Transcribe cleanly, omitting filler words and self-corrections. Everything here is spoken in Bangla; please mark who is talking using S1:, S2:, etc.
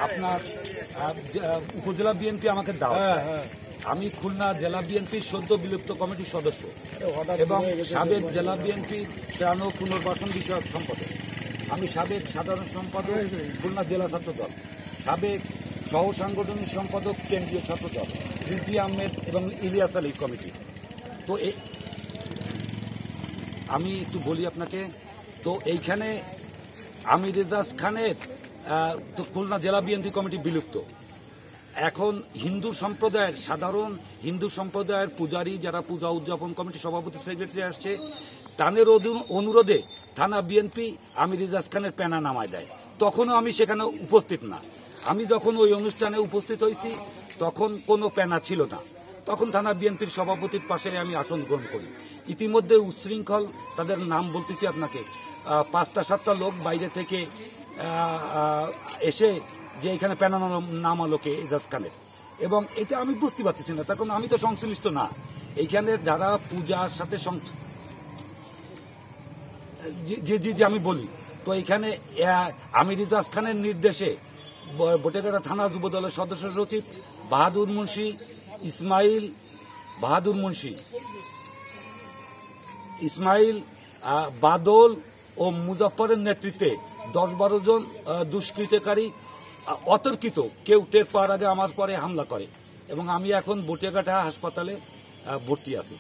S1: আপনার উপজেলা বিএনপি আমাকে দাও। আমি খুলনা জেলা বিএনপির সদ্য বিলুপ্ত কমিটির সদস্য এবং সাবেক জেলা বিএনপি ত্রাণ ও পুনর্বাসন বিষয়ক সম্পাদক। আমি সাবেক সাধারণ সম্পাদক খুলনা জেলা ছাত্রদল, সাবেক সহ সাংগঠনিক সম্পাদক কেন্দ্রীয় ছাত্রদল রিজভী আহমেদ এবং ইলিয়াস আলী কমিটি। তো আমি একটু বলি আপনাকে, তো এইখানে আমির রেজাজ খানের তো খুলনা জেলা বিএনপি কমিটি বিলুপ্ত। এখন হিন্দু সম্প্রদায়ের সাধারণ হিন্দু সম্প্রদায়ের পূজারী যারা পূজা উদযাপন কমিটি সভাপতি সেক্রেটারি আসছে, তাদের অনুরোধে থানা বিএনপি আমির রেজাজ খানের প্যানা নামায় দেয়। তখনও আমি সেখানে উপস্থিত না। আমি যখন ওই অনুষ্ঠানে উপস্থিত হয়েছি তখন কোনো প্যানা ছিল না। তখন থানা বিএনপির সভাপতির পাশে আমি আসন গ্রহণ করি। ইতিমধ্যে উচ্ছৃঙ্খল, তাদের নাম বলতেছি আপনাকে, 5-7টা লোক বাইরে থেকে এসে যে এখানে প্যানা নামালো কে এজাজ খানের, এবং এটা আমি বুঝতে পারতেছি না, তখন আমি তো সংশ্লিষ্ট না। এইখানে যারা পূজার সাথে যে আমি বলি, তো এখানে আমির রেজাজ খানের নির্দেশে বটেগাড়া থানা যুব দলের সদস্য সচিব বাহাদুর মুন্সি, ইসমাইল, বাদল ও মুজাফফরের নেতৃত্বে 10-12 জন দুষ্কৃতকারী অতর্কিত কেউ টের পাওয়ার আগে আমার পরে হামলা করে, এবং আমি এখন বটিয়াঘাটা হাসপাতালে ভর্তি আছি।